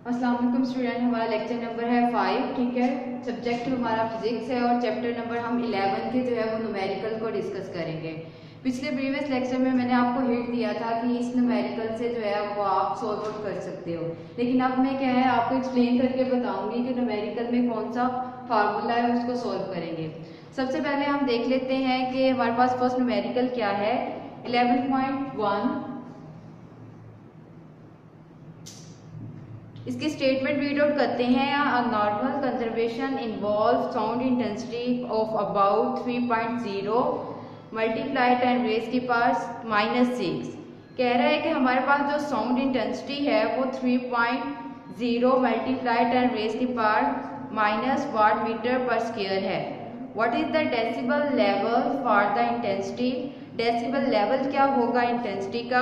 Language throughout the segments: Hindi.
अस्सलाम वालेकुम स्टूडेंट, हमारा लेक्चर नंबर है 5। ठीक है, सब्जेक्ट हमारा फिजिक्स है और चैप्टर नंबर हम 11 के जो है वो न्यूमेरिकल को डिस्कस करेंगे। पिछले प्रीवियस लेक्चर में मैंने आपको हिंट दिया था कि इस न्यूमेरिकल से जो है वो आप सॉल्व आउट कर सकते हो, लेकिन अब मैं क्या है आपको एक्सप्लेन करके बताऊंगी कि न्यूमेरिकल में कौन सा फार्मूला है उसको सॉल्व करेंगे। सबसे पहले हम देख लेते हैं कि हमारे पास फर्स्ट न्यूमेरिकल क्या है। 11.1 इसकी स्टेटमेंट रीड आउट करते हैं। A normal conversation involve sound intensity of about 3.0 multiply 10 raise की पावर -6। कह रहा है कि हमारे पास जो साउंड इंटेंसिटी है वो 3.0 मल्टीप्लाई 10 रेज की पावर -वाट मीटर पर स्क्वायर है। What is the decibel level for the intensity. Decibel level क्या होगा इंटेंसिटी का,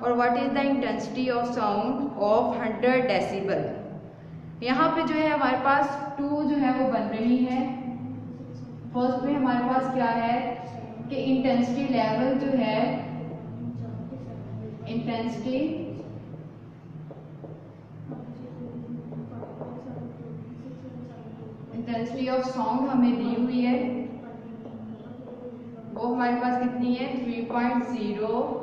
और what is the intensity of sound of 100 decibel. यहाँ पे जो है हमारे पास 2 जो है वो बन रही है। फर्स्ट में हमारे पास क्या है कि इंटेंसिटी लेवल जो है इंटेंसिटी ऑफ साउंड हमें दी हुई है, वो हमारे पास कितनी है 3.0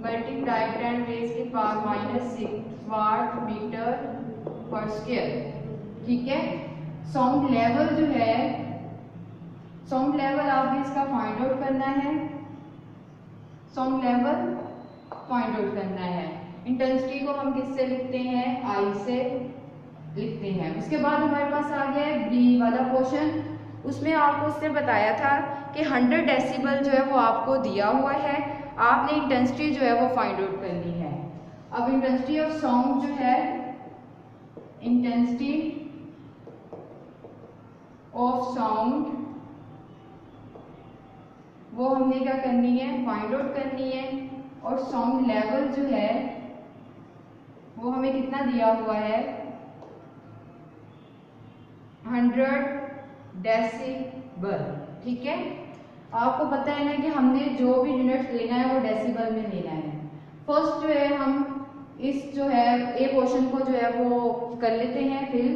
मल्टीप्लाई 10 रेज की पावर -6 वाट मीटर पर स्क्वायर। ठीक है, साउंड लेवल जो है, साउंड लेवल आपने इसका फाइंड आउट करना है। साउंड लेवल फाइंड आउट करना है। इंटेंसिटी को हम किससे लिखते हैं, आई से लिखते हैं। उसके बाद हमारे पास आ गया है बी वाला क्वेश्चन। उसमें आपको उससे बताया था कि 100 डेसिबल जो है वो आपको दिया हुआ है, आपने इंटेंसिटी जो है वो फाइंड आउट करनी है। अब इंटेंसिटी ऑफ साउंड जो है, इंटेंसिटी ऑफ साउंड वो हमने क्या करनी है, फाइंड आउट करनी है। और साउंड लेवल जो है वो हमें कितना दिया हुआ है 100 डेसिबल। ठीक है, आपको पता है ना कि हमने जो भी यूनिट लेना है वो डेसिबल में लेना है। फर्स्ट जो है हम इस जो है ए क्वेश्चन को जो है वो कर लेते हैं, फिर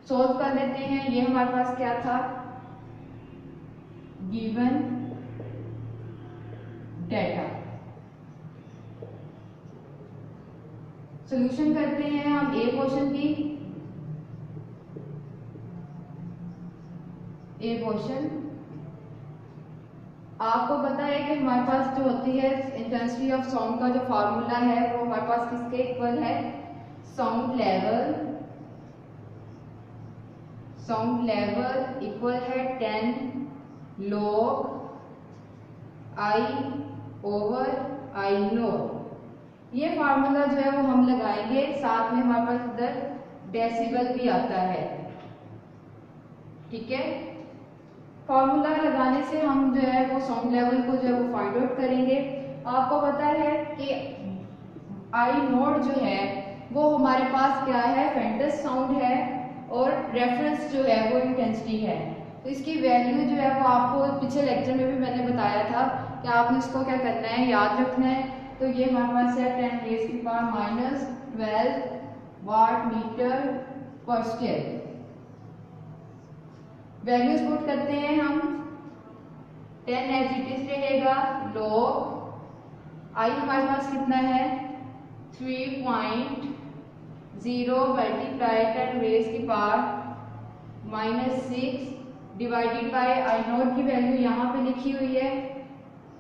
सॉल्व कर लेते हैं। ये हमारे पास क्या था, गिवन डेटा। सॉल्यूशन करते हैं हम ए क्वेश्चन की। ए क्वेश्चन आपको पता है कि हमारे पास जो होती है इंटेंसिटी ऑफ साउंड का जो फार्मूला है वो हमारे पास किसके इक्वल है, साउंड लेवल इक्वल है 10 log I over I not. ये फार्मूला जो है वो हम लगाएंगे, साथ में हमारे पास इधर डेसिबल भी आता है। ठीक है, फॉर्मूला लगाने से हम जो है वो साउंड लेवल को जो है वो फाइंड आउट करेंगे। आपको पता है कि आई नोट जो है वो हमारे पास क्या है, फेंटस साउंड है, और रेफरेंस जो है वो इंटेंसिटी है। तो इसकी वैल्यू जो है वो आपको पिछले लेक्चर में भी मैंने बताया था कि आपने इसको क्या करना है, याद रखना है। तो ये हमारे पास है 10 रेज की पावर -12 वाट मीटर पर स्क्वायर। वैल्यूज पुट करते हैं हम। 10 एज इट इज रहेगा, log आई हमारे पास कितना है 3.0 मल्टीप्लाई 10 रेज की power -6 divided by I not की वैल्यू यहाँ पे लिखी हुई है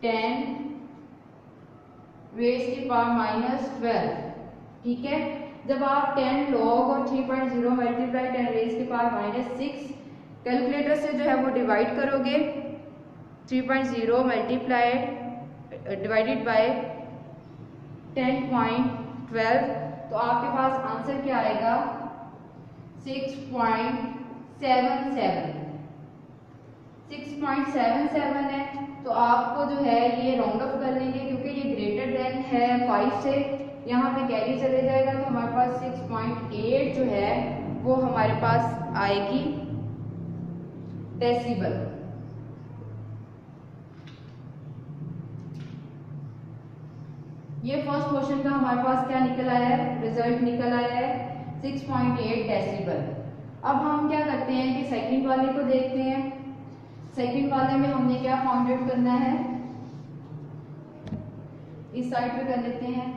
10 रेज की पावर -12। ठीक है, जब आप 10 log और 3.0 मल्टीप्लाई 10 रेज की पावर -6 कैलकुलेटर से जो है वो डिवाइड करोगे, 3.0 मल्टीप्लाइड डिवाइडेड बाय 10.12, तो आपके पास आंसर क्या आएगा 6.77 है। तो आपको जो है ये राउंड ऑफ कर लेंगे, क्योंकि ये ग्रेटर देन है 5 से, यहाँ पे कैरी चले जाएगा, तो हमारे पास 6.8 जो है वो हमारे पास आएगी डेसिबल। ये फर्स्ट क्वेश्चन का हमारे पास क्या निकल आया है, रिजल्ट निकल आया है। 6.8 डेसिबल। अब हम क्या करते हैं कि सेकंड वाले को देखते हैं। सेकंड वाले में हमने क्या फाइंड आउट करना है, इस साइड पे कर लेते हैं।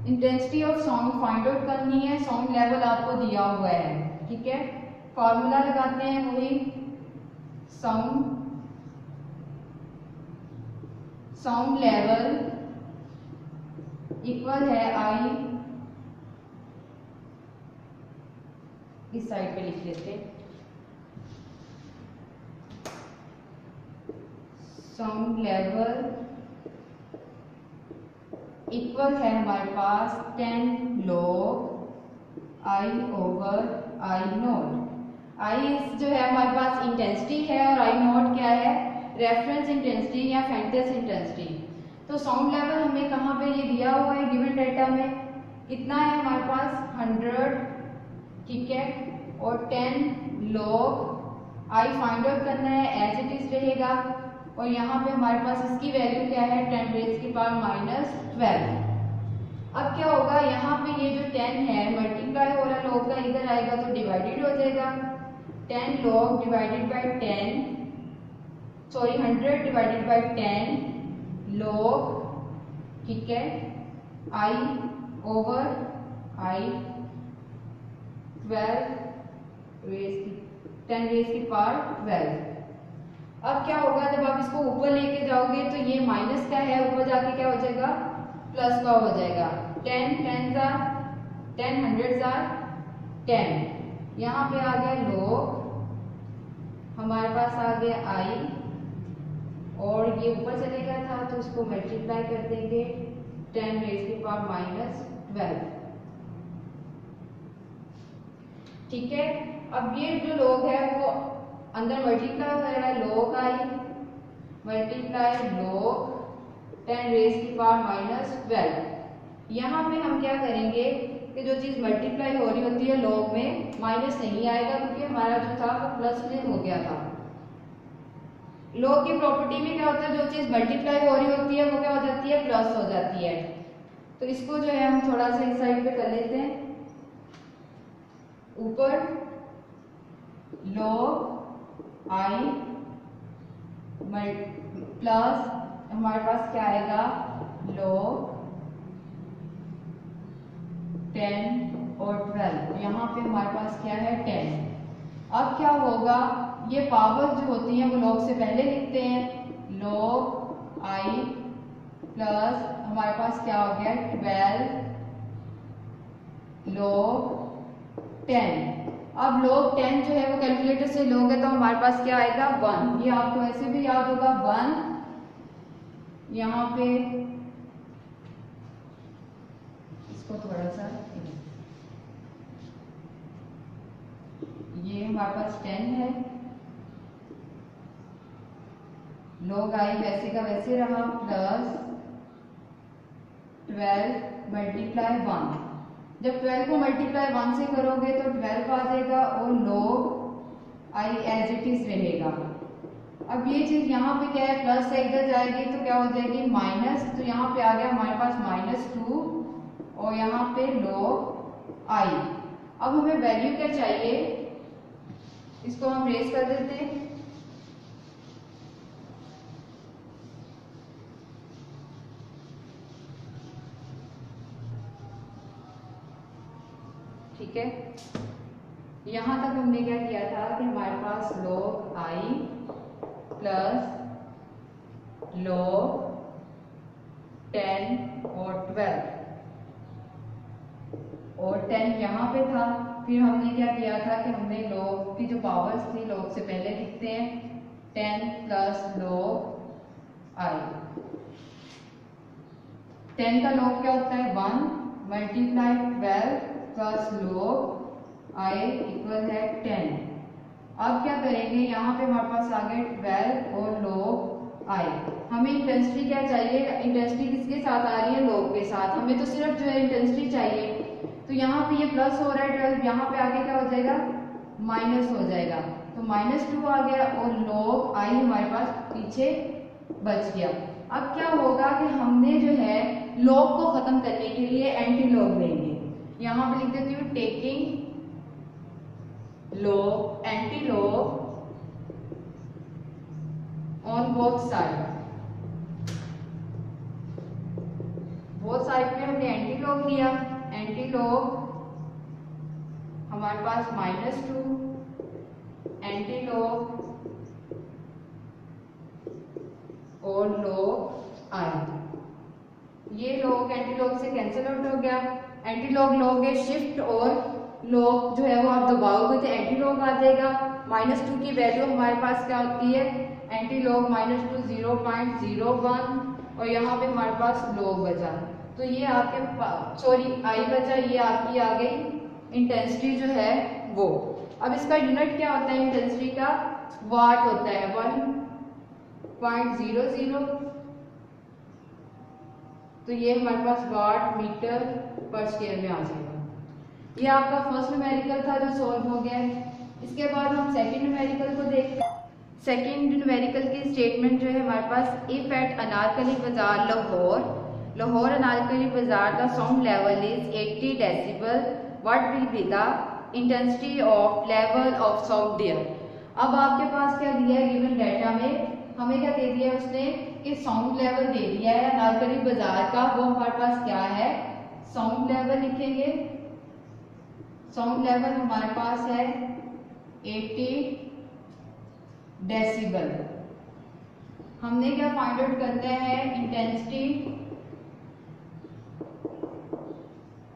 Intensity of sound find out करनी है, साउंड लेवल आपको दिया हुआ है, ठीक है। फॉर्मूला लगाते हैं वही, साउंड लेवल इक्वल है आई, इस साइड पे लिख लेते हैं, साउंड लेवल इक्वल है हमारे पास 10 log I over I naught. I जो है हमारे पास इंटेंसिटी है और आई नोट क्या है, रेफरेंस इंटेंसिटी या फेंटस इंटेंसिटी। तो साउंड लेवल हमें कहाँ पे ये दिया हुआ है गिवन डेटा में, कितना है हमारे पास 100, ठीक है, और 10 log आई फाइंड आउट करना है, एज इट इज रहेगा। और यहाँ पे हमारे पास इसकी वैल्यू क्या है 10 रेज़ की पावर -12। अब क्या होगा, यहाँ पे ये जो 10 है मल्टीप्लाई हो रहा है log का, इधर आएगा तो डिवाइडेड हो जाएगा। 10 log divided by 10, sorry 100 divided by 10 log, ठीक है, आई ओवर आई 10 रेज़ की पावर 12। अब क्या होगा, जब आप इसको ऊपर लेके जाओगे तो ये माइनस का है, ऊपर जाके क्या हो जाएगा, प्लस का हो जाएगा। 10 10 100 10, यहाँ पे आ गया log, हमारे पास आ गया आई, और ये ऊपर चले गया था तो उसको मल्टीप्लाई कर देंगे 10 रेज़ की पावर -12, ठीक है। अब ये जो log है वो अंदर मल्टीप्लाई हो रहा है, log आई मल्टीप्लाई log 10 रेज़ की पावर -12। यहाँ पे हम क्या करेंगे कि जो चीज़ मल्टीप्लाई हो रही होती है log में माइनस नहीं आएगा, क्योंकि हमारा जो था वो प्लस में हो गया था। log की प्रॉपर्टी में क्या होता है, जो चीज़ मल्टीप्लाई हो रही होती है वो क्या हो जाती है, प्लस हो जाती है। तो इसको जो है हम थोड़ा सा इस साइड पे कर लेते हैं, ऊपर log आई प्लस हमारे पास क्या आएगा log 10 और 12, यहाँ पे हमारे पास क्या है 10। अब क्या होगा, ये पावर जो होती है वो log से पहले लिखते हैं, log आई प्लस हमारे पास क्या हो गया 12 log 10। अब log 10 जो है वो कैलकुलेटर से लोगे तो हमारे पास क्या आएगा 1, ये आपको ऐसे भी याद होगा 1। यहाँ पे इसको थोड़ा सा, ये हमारे पास 10 है, log आई वैसे का वैसे रहा, प्लस 12 मल्टीप्लाई 1। जब 12 को मल्टीप्लाई 1 से करोगे तो 12 आ जाएगा और log I as it is रहेगा। अब ये चीज यहाँ पे क्या है, प्लस से इधर जाएगी तो क्या हो जाएगी माइनस, तो यहाँ पे आ गया हमारे पास -2 और यहाँ पे log आई। अब हमें वैल्यू क्या चाहिए, इसको हम रेज कर देते हैं, ठीक है। यहां तक हमने क्या किया था कि हमारे पास log आई प्लस log 10 और 12 और 10 यहाँ पे था। फिर हमने क्या किया था कि हमने log की जो पावर्स थी log से पहले लिखते हैं, 10 प्लस log आई। 10 का log क्या होता है 1 multiply 12 plus log I equal है 10। अब क्या करेंगे, यहाँ पे हमारे पास आ गए 12 और log आई। हमें इंटेंसिटी क्या चाहिए, इंटेंसिटी किसके साथ आ रही है log के साथ, हमें तो सिर्फ जो है इंटेंसिटी चाहिए। तो यहाँ पे ये प्लस हो रहा है 12, यहाँ पे आगे क्या हो जाएगा माइनस हो जाएगा, तो -2 आ गया और log आई हमारे पास पीछे बच गया। अब क्या होगा कि हमने जो है log को खत्म करने के लिए एंटी log लेंगे। यहाँ पे लिख देती हूँ taking log anti-log on both side में हमने एंटी-लॉग लिया, एंटी-लॉग हमारे पास -2 एंटी-लॉग और log I। ये log एंटी-लॉग से कैंसिल आउट हो गया, एंटी-लॉग लॉग है शिफ्ट और लॉग जो है वो आप दबाओगे तो एंटी-लॉग आ जाएगा। -2 की वैल्यू हमारे पास क्या होती है, एंटी-लॉग -2 0.01 और यहाँ पे हमारे पास लॉग बचा, तो ये आपके सॉरी आई बचा, ये आपकी आ गई इंटेंसिटी जो है वो। अब इसका यूनिट क्या होता है इंटेंसिटी का, वाट होता है 1.00, तो ये हमारे पास वाट मीटर पर स्क्वायर में आ जाएगा। ये आपका फर्स्ट न्यूमेरिकल था जो सॉल्व हो गया है। इसके बाद हम सेकंड न्यूमेरिकल को देखते हैं। सेकंड न्यूमेरिकल की स्टेटमेंट जो है हमारे पास, इफ एट अनारकली बाजार लाहौर अनारकली बाजार का sound level is 80 decibel, what will be the intensity of level of sound there. अब आपके पास क्या दिया है गिवन डाटा में, हमें क्या दे दिया है उसने कि साउंड लेवल दे दिया है अनारकली बाजार का, वो हमारे पास क्या है साउंड लेवल लिखेंगे। साउंड लेवल हमारे पास है 80 डेसिबल। हमने क्या फाइंड आउट करना है, इंटेंसिटी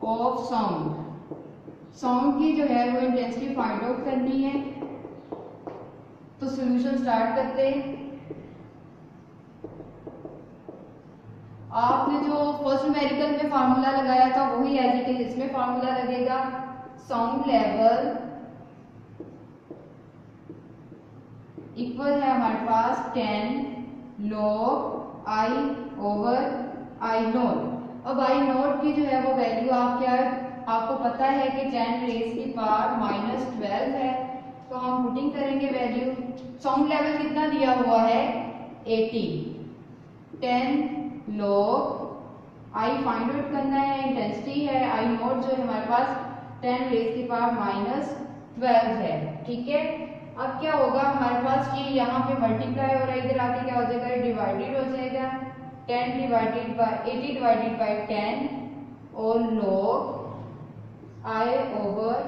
ऑफ साउंड, साउंड की जो है वो इंटेंसिटी फाइंड आउट करनी है। तो सॉल्यूशन स्टार्ट करते हैं। आपने जो फर्स्ट न्यूमेरिकल में फार्मूला लगाया था वही एज इट इज इसमें फार्मूला लगेगा। साउंड लेवल इक्वल है हमारे पास 10 log I over I not. अब I नॉट की जो है वो वैल्यू आप क्या है, आपको पता है कि 10 रेज़ की पावर -12 है, तो हम पुटिंग करेंगे वैल्यू। साउंड लेवल कितना दिया हुआ है 80, 10 log I फाइंड आउट करना है, इंटेंसिटी है I नॉट जो है हमारे पास 10 रेज़ की पावर -12 है, ठीक है। अब क्या होगा हमारे पास ये यहाँ पे मल्टीप्लाई हो रहा है, इधर आके क्या हो जाएगा डिवाइडेड हो जाएगा, 10 डिवाइडेड बाय 80 डिवाइडेड बाय 10 और log I ओवर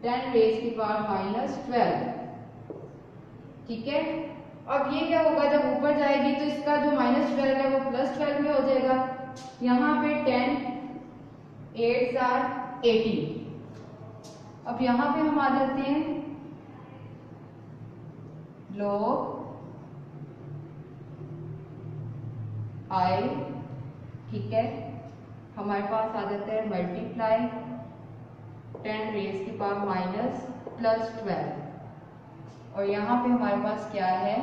10 रेज़ की पावर -12, ठीक है। अब ये क्या होगा जब ऊपर जाएगी तो इसका जो -12 है वो +12 में हो जाएगा। यहाँ पे 10 8 80। अब यहाँ पे हम आ जाते हैं log I, ठीक है, हमारे पास आ जाता है मल्टीप्लाई 10 रेज़ की पावर -+12 और यहाँ पे हमारे पास क्या है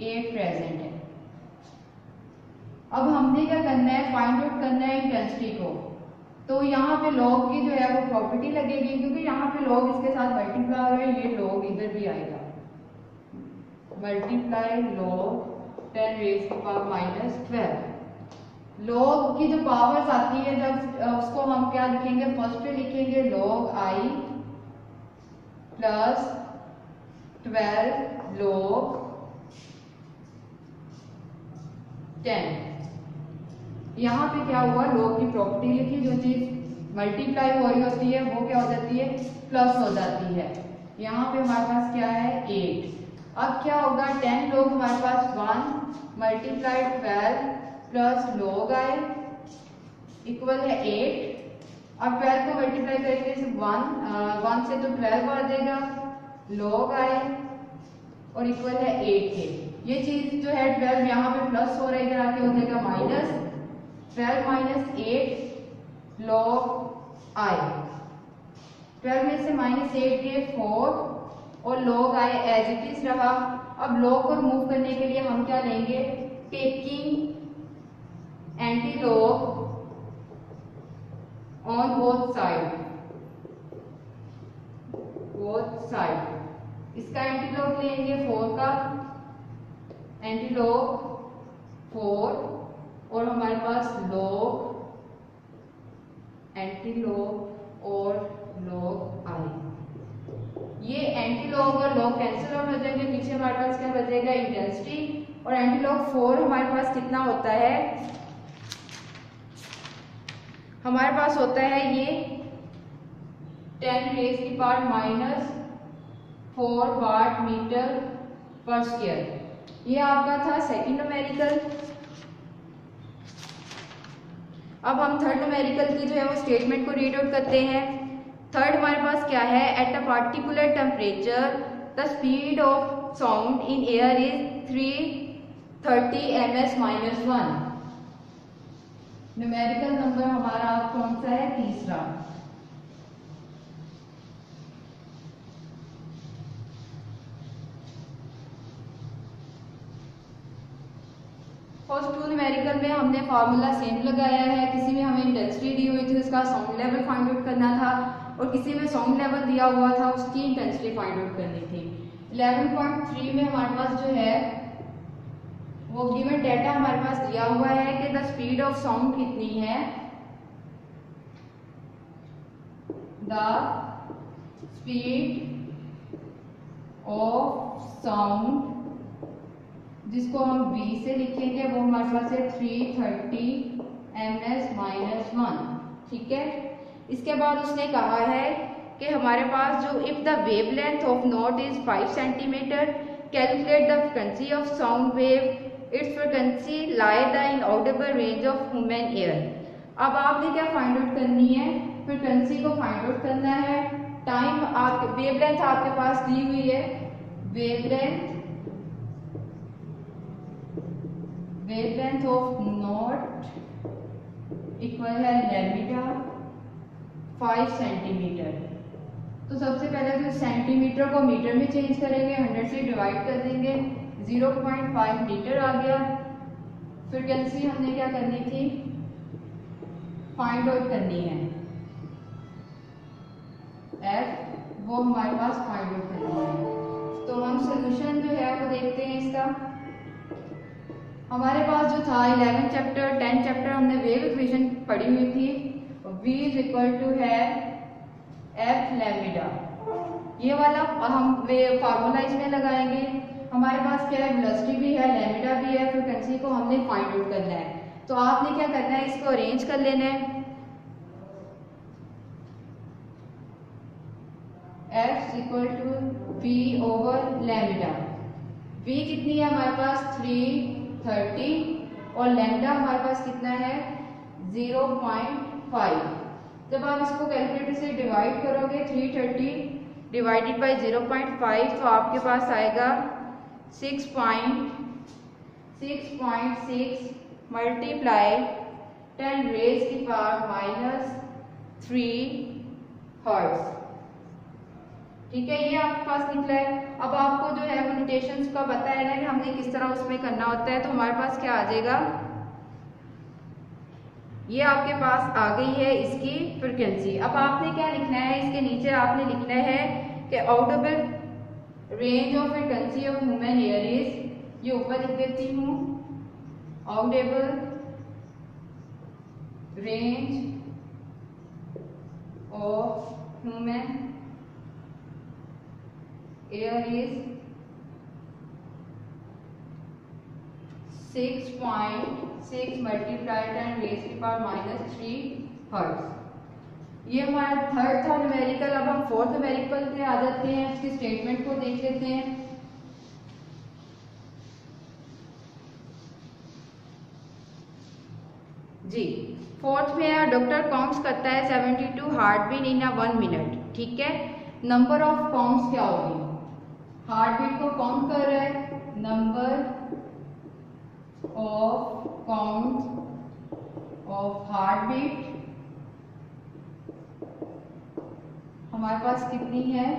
8 प्रेजेंट है। अब हमने क्या करना है, फाइंड आउट करना है इंटेंसिटी को, तो यहाँ पे log की जो है वो प्रॉपर्टी लगेगी, क्योंकि यहाँ पे log इसके साथ मल्टीप्लाई हो रहा है, ये log इधर भी आएगा, मल्टीप्लाई log 10 रेज़ की पावर -12। log की जो पावर्स आती है जब उसको हम क्या लिखेंगे, फर्स्ट पे लिखेंगे log I प्लस 12 log 10। यहाँ पे क्या हुआ, log की प्रॉपर्टी लिखी, जो चीज मल्टीप्लाई हो रही होती है वो क्या हो जाती है प्लस हो जाती है। यहाँ पे हमारे पास क्या है 8। अब क्या होगा 10 log हमारे पास 1 multiply 12 plus log I equal है 8। अब 12 को मल्टीप्लाई करेंगे 1 से तो 12 आ जाएगा, log I और इक्वल है 8 के। ये चीज जो है 12 यहाँ पे प्लस हो रहा है, इधर आके हो जाएगा -12 - 8 log I। 12 में से -8 गए 4 और log I as it is रहा। अब log को रिमूव करने के लिए हम क्या लेंगे, taking anti-log on both side, इसका एंटी-लॉग लेंगे 4 का, एंटी-लॉग 4 और हमारे पास log एंटी लॉग और लॉग आई। ये एंटी लॉग और लॉग कैंसिल आउट हो जाएंगे, पीछे हमारे पास क्या बचेगा, इंटेंसिटी। और एंटी लॉग 4 हमारे पास कितना होता है, हमारे पास होता है ये 10 रेज़ की पावर -4 वाट मीटर पर स्क्वायर। ये आपका था सेकंड न्यूमेरिकल। अब हम थर्ड न्यूमेरिकल की जो है वो स्टेटमेंट को रीड आउट करते हैं। थर्ड हमारे पास क्या है, at a particular temperature the speed of sound in air is 330 ms-1। Numerical number हमारा कौन सा है, तीसरा। फर्स्ट 2 न्यूमेरिकल में हमने फार्मूला सेम लगाया है। किसी में हमें इंटेंसिटी दी हुई थी, उसका साउंड लेवल फाइंड आउट करना था, और किसी में साउंड लेवल दिया हुआ था, उसकी इंटेंसिटी फाइंड आउट करनी थी। 11.3 में हमारे पास जो है वो गिवन डेटा हमारे पास दिया हुआ है कि द स्पीड ऑफ साउंड कितनी है, द स्पीड ऑफ साउंड, जिसको हम b से लिखेंगे, वो हमारे पास है 330 ms-1। ठीक है। इसके बाद उसने कहा है कि हमारे पास जो if the wavelength of note is 5 centimetre, calculate the frequency of sound wave, it's frequency lie the in Audible range of human air. अब आपने क्या फाइंड आउट करनी है, फ्रीक्वेंसी को फाइंड आउट करना है। टाइम आपके वेवलेंथ आपके पास दी हुई है, वेवलेंथ ऑफ नोट इक्वल है लैम्डा 5 सेंटीमीटर। तो सबसे पहले तो सेंटीमीटर को मीटर में चेंज करेंगे, 100 से डिवाइड कर देंगे, 0.5 मीटर आ गया। फ्रीक्वेंसी हमने क्या करनी थी, फाइंड आउट करनी है, f, वो हमारे पास फाइंड आउट करनी है। तो हम सोल्यूशन जो है वो देखते हैं इसका। हमारे पास जो था 11 चैप्टर 10 चैप्टर हमने वेव इक्वेशन पढ़ी हुई थी, v इज इक्वल टू है f लैम्डा। ये वाला हम फार्मूला इसमें लगाएंगे। हमारे पास क्या है, वेलोसिटी भी है, लैम्डा भी है, फ्रीक्वेंसी को हमने फाइंड आउट करना है। तो आपने क्या करना है, इसको अरेंज कर लेना है। f equal to v over lambda. v कितनी है हमारे पास 330 और लैम्डा हमारे पास कितना है 0.5। जब आप इसको कैलकुलेटर से डिवाइड करोगे 330 डिवाइडेड बाय 0.5 तो आपके पास आएगा 6.6 मल्टीप्लाई 10 रेज़ की पावर -3 हर्ट्ज। ठीक है, ये आपके पास निकला है। अब आपको जो है वो नोटेशंस का पता है ना कि हमने किस तरह उसमें करना होता है। तो हमारे पास क्या आ जाएगा, ये आपके पास आ गई है इसकी फ्रीक्वेंसी। अब आपने क्या लिखना है, इसके नीचे आपने लिखना है कि audible range of frequency of human ear is, ये ऊपर लिख देती हूँ, audible range of human ear is 6.6 multiply 10 raise की पावर -3 हर्ट्ज। ये हमारा थर्ड था न्यूमेरिकल। अब हम फोर्थ न्यूमेरिकल पे आ जाते हैं, इसकी स्टेटमेंट को देख लेते हैं। जी, फोर्थ में डॉक्टर काउंट्स करता है 72 हार्ट बीट इन 1 मिनट। ठीक है, नंबर ऑफ काउंट्स क्या होगी, हार्ट बीट को काउंट कर रहा है, number of count of heart beat हमारे पास कितनी है,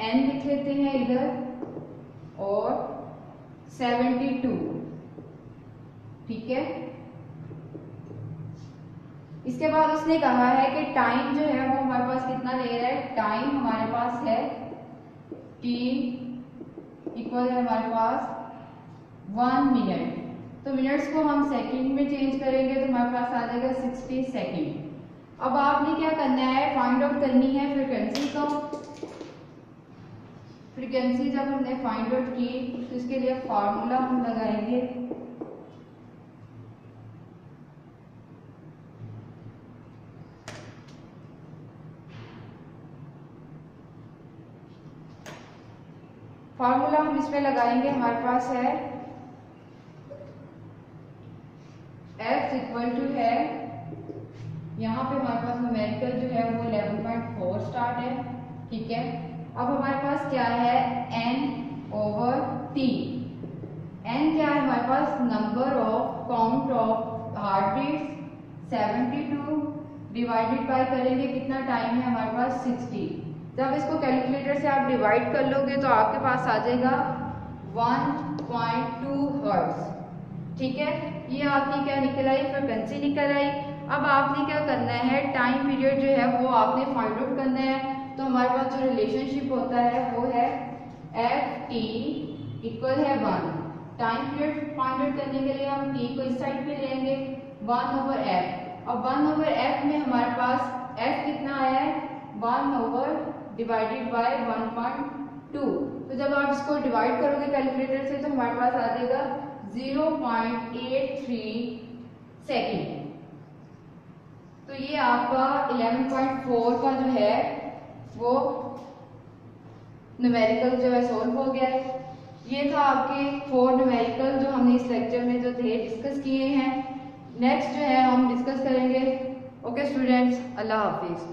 n लिख लेते हैं इधर, और 72। ठीक है, इसके बाद उसने कहा है कि टाइम जो है वो हमारे पास कितना ले रहा है, टाइम हमारे पास है t इक्वल है हमारे पास 1 मिनट। तो मिनट्स को हम सेकंड में चेंज करेंगे तो हमारे पास आ जाएगा 60 60 सेकेंड। अब आपने क्या करना है, फाइंड आउट करनी है फ्रीक्वेंसी को। फ्रीक्वेंसी जब हमने फाइंड आउट की तो इसके लिए फार्मूला हम लगाएंगे। फार्मूला हम इसमें लगाएंगे, हमारे पास है F इक्वल टू है, यहाँ पे हमारे पास न्यूमेरिकल जो है वो 11.4 स्टार्ट है, ठीक है। अब हमारे पास क्या है, N/T। N क्या है हमारे पास, number of count of heart beats 72 divided by करेंगे कितना टाइम है हमारे पास 60। जब इसको कैलकुलेटर से आप डिवाइड कर लोगे तो आपके पास आ जाएगा 1.2 हर्ट्ज, ठीक है। ये आपकी क्या निकल आई, फ्रीक्वेंसी निकल आई। अब आपने क्या करना है, टाइम पीरियड जो है वो आपने फाइंड आउट करना है। तो हमारे पास जो रिलेशनशिप होता है वो है Ft इक्वल है 1। टाइम पीरियड फाइंड आउट करने के लिए हम t को इस साइड पे लेंगे 1/f। अब 1/f में हमारे पास f कितना आया है, 1 डिवाइडेड बाय 1.2। तो जब आप इसको डिवाइड करोगे कैलकुलेटर से तो हमारे पास आ जाएगा 0.83 सेकेंड। तो ये आपका 11.4 का जो है वो न्यूमेरिकल जो है सोल्व हो गया है। ये था आपके 4 न्यूमेरिकल जो हमने इस लेक्चर में जो थे डिस्कस किए हैं। नेक्स्ट जो है हम डिस्कस करेंगे। ओके स्टूडेंट्स, अल्लाह हाफिज।